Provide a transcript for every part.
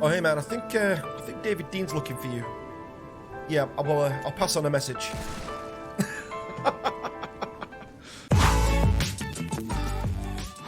Oh, hey man, I think David Dean's looking for you. Yeah, I'll pass on a message.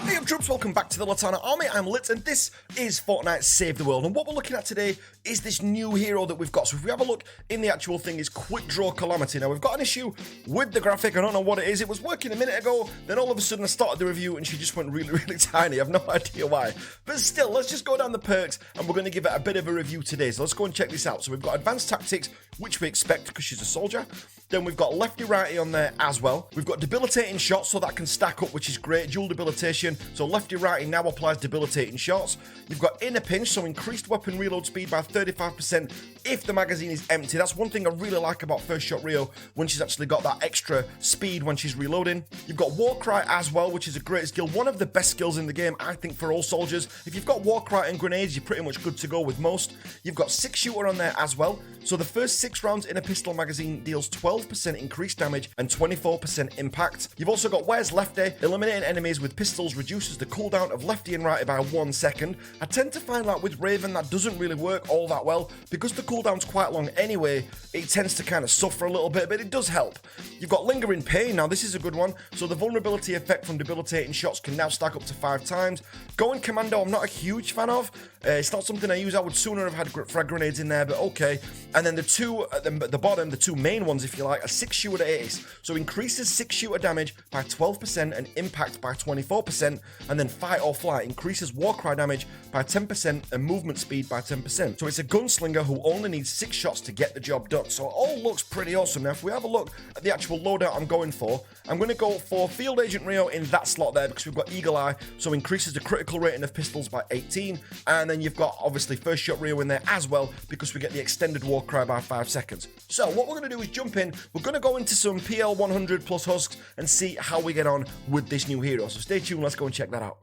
Hey up troops, welcome back to the Litanah Army. I'm Lit and this is Fortnite Save the World. And what we're looking at today is this new hero that we've got. So if we have a look in the actual thing, is Quickdraw Calamity. Now we've got an issue with the graphic. I don't know what it is. It was working a minute ago, then all of a sudden I started the review and she just went really, really tiny. I have no idea why. But still, let's just go down the perks and we're going to give it a bit of a review today. So let's go and check this out. So we've got advanced tactics, which we expect because she's a soldier. Then we've got lefty righty on there as well. We've got debilitating shots, so that can stack up, which is great. Dual debilitation, so lefty righty now applies debilitating shots. You've got inner pinch, so increased weapon reload speed by 35% if the magazine is empty. That's one thing I really like about First Shot Rio, when she's actually got that extra speed when she's reloading. You've got war cry as well, which is a great skill. One of the best skills in the game, I think, for all soldiers. If you've got war cry and grenades, you're pretty much good to go with most. You've got 6-shooter on there as well. So the first 6 rounds in a pistol magazine deals 12% increased damage and 24% impact. You've also got Where's Lefty. Eliminating enemies with pistols reduces the cooldown of lefty and righty by 1 second. I tend to find that with Raven that doesn't really work all that well. Because the cooldown's quite long anyway, it tends to kind of suffer a little bit, but it does help. You've got Lingering Pain. Now this is a good one. So the vulnerability effect from debilitating shots can now stack up to 5 times. Going Commando, I'm not a huge fan of. It's not something I use. I would sooner have had frag grenades in there, but okay. And then the two at the bottom, the two main ones, if you like, are 6-shooter ace. So increases 6-shooter damage by 12% and impact by 24%. And then Fight or Flight increases Warcry damage by 10% and movement speed by 10%. So it's a gunslinger who only needs 6 shots to get the job done. So it all looks pretty awesome. Now, if we have a look at the actual loadout I'm going for to go for Field Agent Rio in that slot there because we've got Eagle Eye, so increases the critical rating of pistols by 18. And then you've got obviously First Shot Rio in there as well because we get the extended Warcry by 5 seconds. So what we're going to do is jump in. We're going to go into some PL 100 plus husks and see how we get on with this new hero. So stay tuned, let's go and check that out.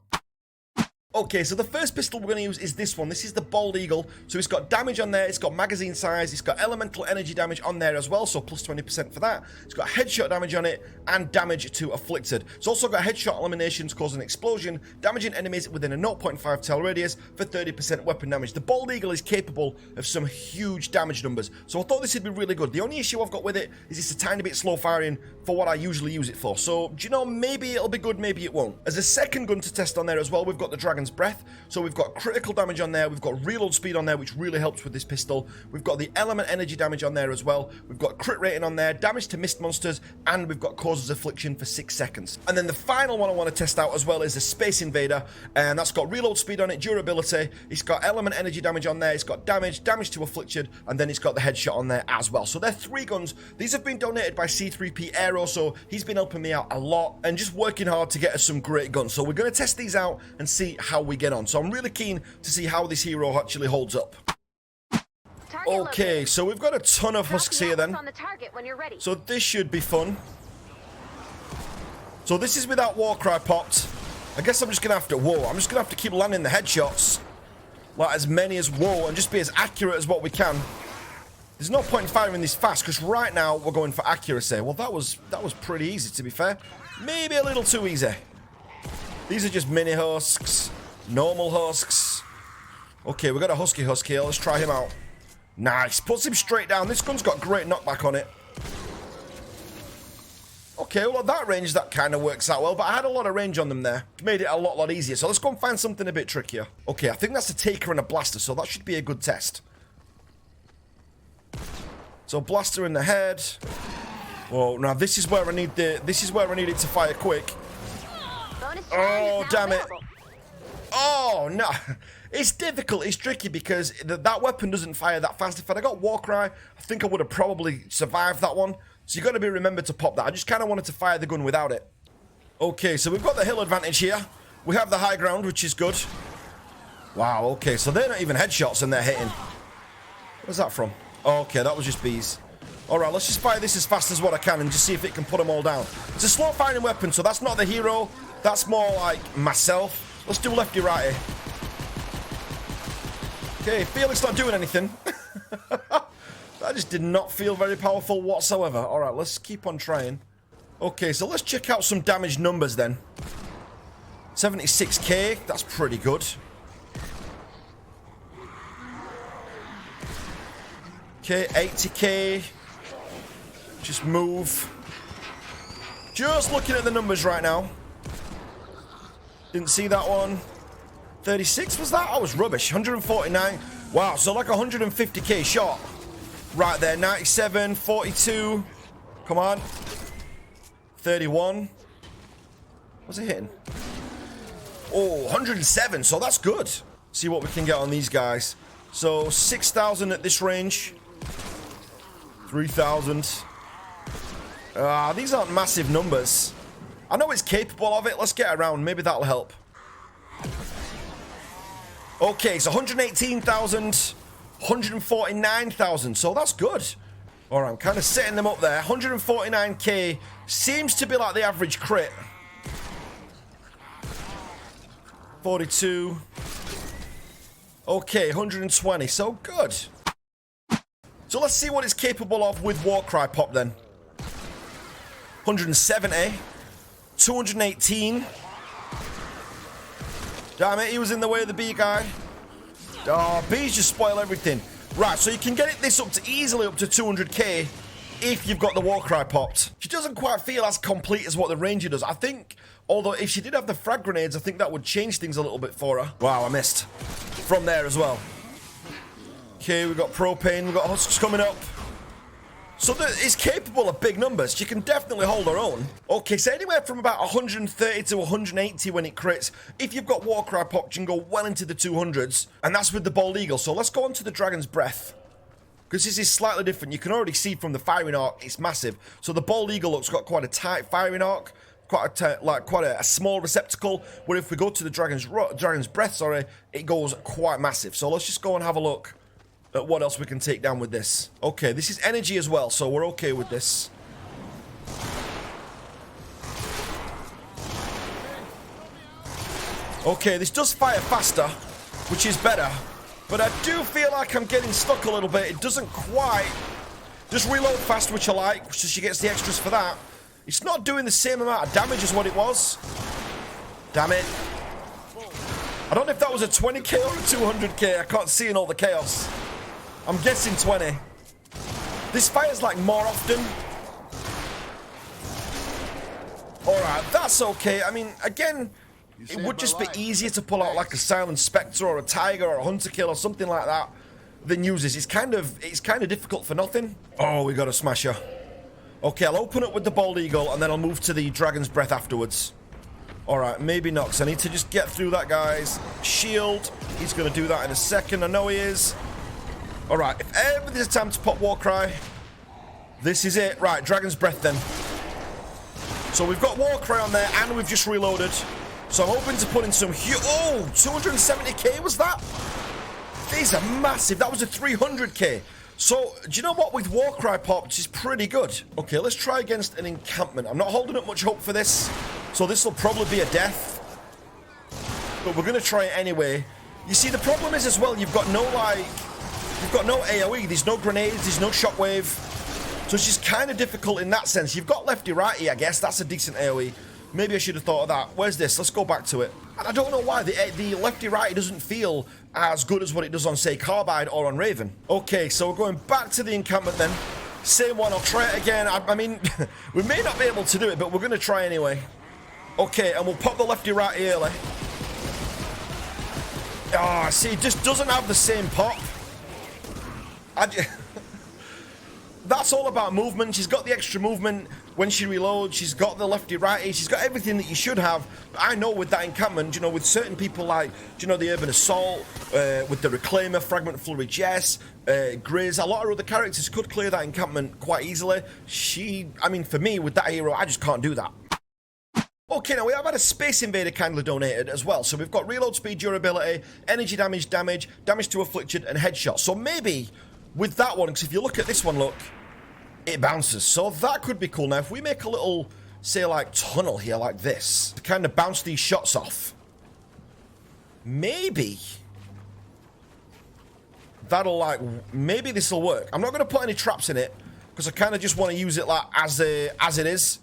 Okay, so the first pistol we're going to use is this one. This is the Bald Eagle. So it's got damage on there, it's got magazine size, it's got elemental energy damage on there as well, so plus 20% for that. It's got headshot damage on it and damage to afflicted. It's also got headshot eliminations causing an explosion, damaging enemies within a 0.5 tel radius for 30% weapon damage. The Bald Eagle is capable of some huge damage numbers, so I thought this would be really good. The only issue I've got with it is it's a tiny bit slow firing for what I usually use it for. So, do you know, maybe it'll be good, maybe it won't. As a second gun to test on there as well, we've got the Dragon's Breath. So we've got critical damage on there, we've got reload speed on there, which really helps with this pistol. We've got the element energy damage on there as well. We've got crit rating on there, damage to mist monsters, and we've got causes affliction for 6 seconds. And then the final one I want to test out as well is the Space Invader, and that's got reload speed on it, durability, it's got element energy damage on there, it's got damage to affliction, and then it's got the headshot on there as well. So they're 3 guns. These have been donated by C3PAero, so he's been helping me out a lot and just working hard to get us some great guns. So we're going to test these out and see how we get on. So I'm really keen to see how this hero actually holds up. Okay, so we've got a ton of husks here then. So this should be fun. So this is without Warcry popped. I guess I'm just going to have to, I'm just going to have to keep landing the headshots. Like as many as and just be as accurate as what we can. There's no point in firing this fast because right now we're going for accuracy. Well, that was pretty easy to be fair. Maybe a little too easy. These are just mini husks. Normal husks. Okay, we got a Husky husk here. Let's try him out. Nice. Puts him straight down. This gun's got great knockback on it. Okay, well at that range that kind of works out well, but I had a lot of range on them there. Made it a lot easier. So let's go and find something a bit trickier. Okay, I think that's a taker and a blaster, so that should be a good test. So blaster in the head. Whoa, now this is where I need it to fire quick. Oh, damn it. Oh, no. It's difficult. It's tricky because that weapon doesn't fire that fast. If I'd have got Warcry, I think I would have probably survived that one. So you got to be remembered to pop that. I just kind of wanted to fire the gun without it. Okay, so we've got the hill advantage here. We have the high ground, which is good. Wow, okay. So they're not even headshots and they're hitting. Where's that from? Okay, that was just bees. Alright, let's just fire this as fast as what I can and just see if it can put them all down. It's a slow firing weapon, so that's not the hero. That's more like myself. Let's do lefty righty. Okay, feel it's not doing anything. That just did not feel very powerful whatsoever. Alright, let's keep on trying. Okay, so let's check out some damage numbers then. 76k, that's pretty good. Okay, 80k. Just move. Just looking at the numbers right now. Didn't see that one. 36 was that? I was rubbish. 149. Wow, so like 150k shot. Right there, 97, 42. Come on. 31. What's it hitting? Oh, 107, so that's good. See what we can get on these guys. So 6,000 at this range. 3,000. These aren't massive numbers. I know it's capable of it. Let's get around. Maybe that'll help. Okay, so 118,000, 149,000. So that's good. All right, I'm kind of setting them up there. 149k seems to be like the average crit. 42. Okay, 120. So good. So let's see what it's capable of with Warcry Pop then. 170. 218. Damn it, he was in the way of the bee guy. Oh, bees just spoil everything. Right, so you can get it this up to easily up to 200k if you've got the Warcry popped. She doesn't quite feel as complete as what the Ranger does. I think, although if she did have the frag grenades, I think that would change things a little bit for her. Wow, I missed. From there as well. Okay, we've got propane, we've got husks coming up. So it's capable of big numbers. She can definitely hold her own. Okay, so anywhere from about 130 to 180 when it crits. If you've got Warcry pop, you can go well into the 200s. And that's with the Bald Eagle. So let's go on to the Dragon's Breath. Because this is slightly different. You can already see from the firing arc, it's massive. So the Bald Eagle looks got quite a tight firing arc. Quite a small receptacle. Where if we go to the Dragon's Breath, it goes quite massive. So let's just go and have a look at what else we can take down with this. Okay, this is energy as well, so we're okay with this. Okay, this does fire faster, which is better. But I do feel like I'm getting stuck a little bit. It doesn't quite just reload fast, which I like, so she gets the extras for that. It's not doing the same amount of damage as what it was. Damn it. I don't know if that was a 20k or a 200k. I can't see in all the chaos. I'm guessing 20. This fires like more often. Alright, that's okay. I mean, again, it would just be easier to pull out like a Silent Spectre or a Tiger or a Hunter Kill or something like that than use this. It's kind of difficult for nothing. Oh, we got a smasher. Okay, I'll open up with the Bald Eagle and then I'll move to the Dragon's Breath afterwards. Alright, maybe not, because I need to just get through that guy's shield. He's going to do that in a second. I know he is. Alright, if ever there's a time to pop Warcry, this is it. Right, Dragon's Breath then. So we've got Warcry on there and we've just reloaded. So I'm hoping to put in some huge... Oh, 270k was that? These are massive. That was a 300k. So, do you know what? With Warcry pop, which is pretty good. Okay, let's try against an encampment. I'm not holding up much hope for this. So this will probably be a death. But we're going to try it anyway. You see, the problem is as well, you've got no, like... You've got no AoE, there's no grenades, there's no shockwave. So it's just kind of difficult in that sense. You've got lefty-righty, I guess. That's a decent AoE. Maybe I should have thought of that. Where's this? Let's go back to it. And I don't know why the lefty-righty doesn't feel as good as what it does on, say, Carbide or on Raven. Okay, so we're going back to the encampment then. Same one, I'll try it again. I mean, we may not be able to do it, but we're going to try anyway. Okay, and we'll pop the lefty-righty early. Ah, see, it just doesn't have the same pop. That's all about movement. She's got the extra movement when she reloads. She's got the lefty-righty. She's got everything that you should have. But I know with that encampment, you know, with certain people like, you know, the Urban Assault, with the Reclaimer, Fragment Flurry Jess, Grizz, a lot of other characters could clear that encampment quite easily. I mean, for me, with that hero, I just can't do that. Okay, now we have had a Space Invader kindly donated as well. So we've got reload speed, durability, energy damage, damage to afflicted, and headshot. So maybe with that one, because if you look at this one, look, it bounces. So that could be cool. Now, if we make a little, say, like, tunnel here like this to kind of bounce these shots off, maybe that'll, like, maybe this will work. I'm not going to put any traps in it because I kind of just want to use it, like, as it is,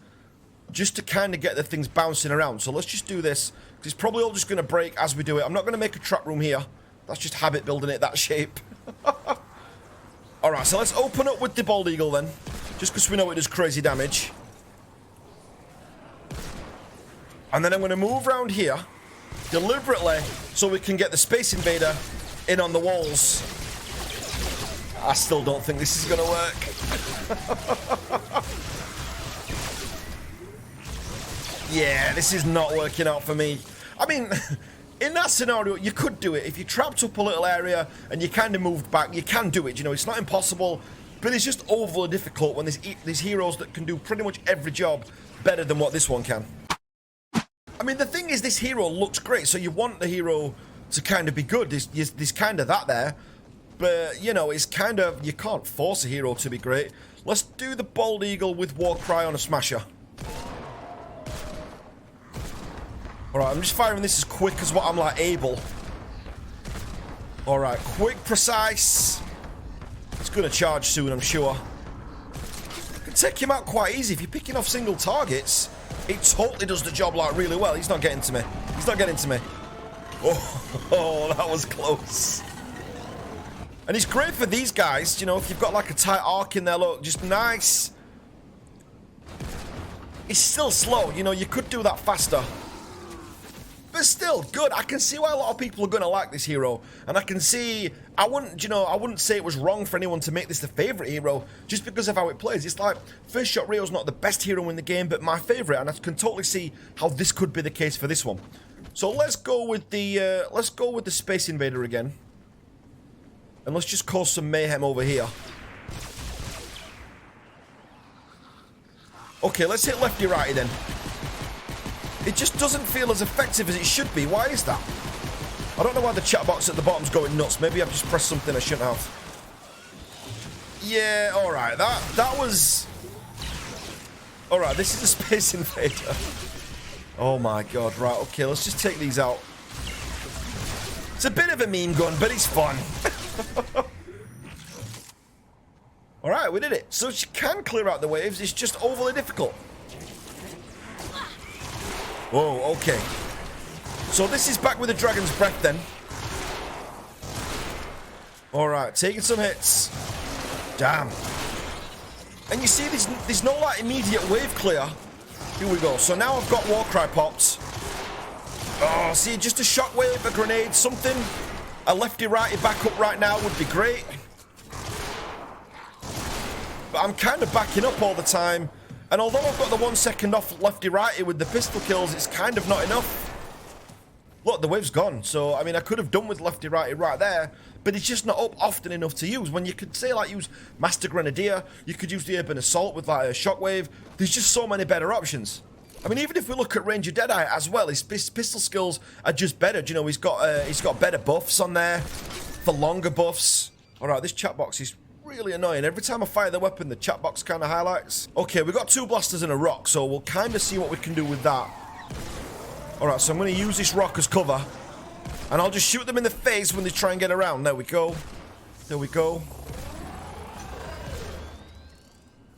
just to kind of get the things bouncing around. So let's just do this, because it's probably all just going to break as we do it. I'm not going to make a trap room here. That's just habit building it that shape. All All right, so let's open up with the Bald Eagle then. Just because we know it does crazy damage. And then I'm going to move around here deliberately so we can get the Space Invader in on the walls. I still don't think this is going to work. Yeah, this is not working out for me. I mean, in that scenario, you could do it. If you trapped up a little area and you kind of moved back, you can do it. You know, it's not impossible, but it's just overly difficult when there's heroes that can do pretty much every job better than what this one can. I mean, the thing is, this hero looks great, so you want the hero to kind of be good. There's kind of that there. But, you know, it's kind of... You can't force a hero to be great. Let's do the Bald Eagle with Warcry on a Smasher. Alright, I'm just firing this as quick as what I'm, like, able. Alright, quick, precise. It's going to charge soon, I'm sure. You can take him out quite easy. If you're picking off single targets, it totally does the job, like, really well. He's not getting to me. He's not getting to me. Oh, that was close. And it's great for these guys, you know, if you've got like a tight arc in there, look, just nice. It's still slow, you know, you could do that faster. But still, good. I can see why a lot of people are going to like this hero. And I can see, I wouldn't say it was wrong for anyone to make this the favourite hero just because of how it plays. It's like, First Shot Rio's not the best hero in the game, but my favourite. And I can totally see how this could be the case for this one. So let's go with the Space Invader again. And let's just cause some mayhem over here. Okay, let's hit lefty righty then. It just doesn't feel as effective as it should be. Why is that? I don't know why the chat box at the bottom's going nuts. Maybe I've just pressed something I shouldn't have. Yeah, alright. That was... Alright, this is a Space Invader. Oh my god, right, okay, let's just take these out. It's a bit of a meme gun, but it's fun. Alright, we did it. So she can clear out the waves, it's just overly difficult. Whoa, okay. So this is back with the Dragon's Breath then. Alright, taking some hits. Damn. And you see, there's no like immediate wave clear. Here we go. So now I've got Warcry popped. Oh, see, just a shockwave, a grenade, something. A lefty-righty backup right now would be great. But I'm kind of backing up all the time. And although I've got the 1 second off lefty-righty with the pistol kills, it's kind of not enough. Look, the wave's gone. So, I mean, I could have done with lefty-righty right there. But it's just not up often enough to use. When you could say, like, use Master Grenadier. You could use the Urban Assault with, like, a shockwave. There's just so many better options. I mean, even if we look at Ranger Deadeye as well, his pistol skills are just better. Do you know, he's got better buffs on there for longer buffs. All right, this chat box is really annoying. Every time I fire the weapon, the chat box kind of highlights. Okay, we've got 2 blasters and a rock, so we'll kind of see what we can do with that. All right, so I'm going to use this rock as cover, and I'll just shoot them in the face when they try and get around. There we go. There we go.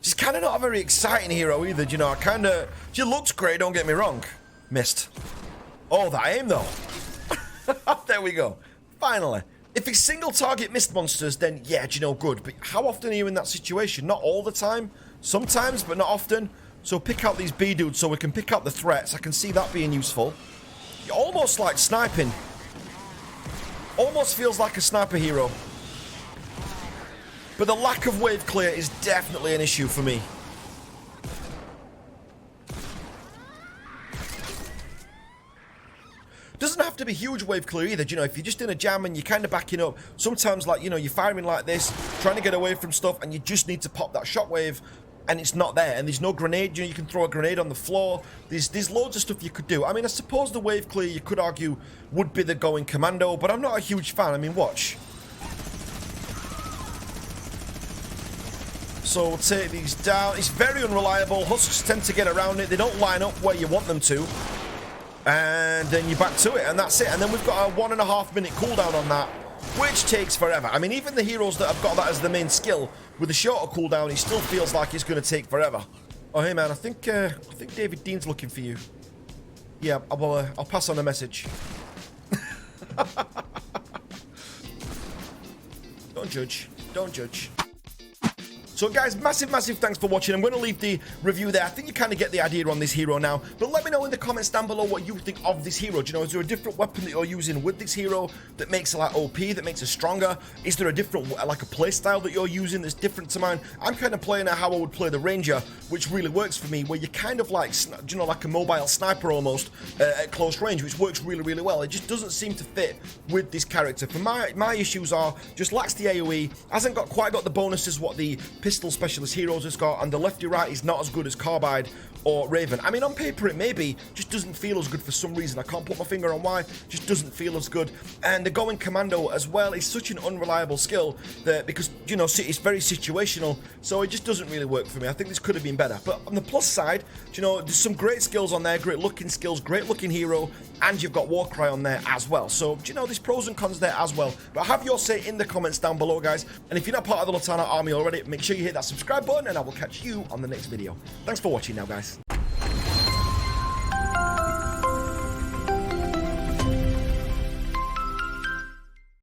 She's kind of not a very exciting hero either, you know. She looks great, don't get me wrong. Missed. Oh, that aim, though. There we go. Finally. If it's single target missed monsters, then yeah, you know, good. But how often are you in that situation? Not all the time. Sometimes, but not often. So pick out these B dudes so we can pick out the threats. I can see that being useful. You're almost like sniping. Almost feels like a sniper hero. But the lack of wave clear is definitely an issue for me. Doesn't have to be huge wave clear either, you know, if you're just in a jam and you're kind of backing up, sometimes, like, you know, you're firing like this, trying to get away from stuff, and you just need to pop that shockwave, and it's not there, and there's no grenade, you know, you can throw a grenade on the floor, there's loads of stuff you could do. I mean, I suppose the wave clear, you could argue, would be the going commando, but I'm not a huge fan. I mean, watch. So we'll take these down. It's very unreliable. Husks tend to get around it. They don't line up where you want them to. And then you're back to it, and that's it. And then we've got a 1.5 minute cooldown on that, which takes forever. I mean, even the heroes that have got that as the main skill, with a shorter cooldown, it still feels like it's going to take forever. Oh, hey, man, I think David Dean's looking for you. Yeah, I'll pass on a message. Don't judge. Don't judge. So guys, massive thanks for watching. I'm going to leave the review there. I think you kind of get the idea on this hero now, but let me know in the comments down below what you think of this hero. Do you know, is there a different weapon that you're using with this hero that makes it like OP, that makes it stronger? Is there a different, like a play style that you're using that's different to mine? I'm kind of playing how I would play the Ranger, which really works for me, where you're kind of like, you know, like a mobile sniper almost at close range, which works really well. It just doesn't seem to fit with this character. For my issues are just lacks the AoE, hasn't quite got the bonuses what the pistol specialist heroes has got, and the lefty right is not as good as Carbide or Raven. I mean, on paper it may be, just doesn't feel as good for some reason. I can't put my finger on why, just doesn't feel as good. And the going commando as well is such an unreliable skill that, because, you know, it's very situational, so it just doesn't really work for me. I think this could have been better. But on the plus side, you know, there's some great skills on there, great looking skills, great looking hero, and you've got Warcry on there as well. So, you know, there's pros and cons there as well. But have your say in the comments down below, guys. And if you're not part of the Litanah army already, make sure you hit that subscribe button, and I will catch you on the next video. Thanks for watching now, guys.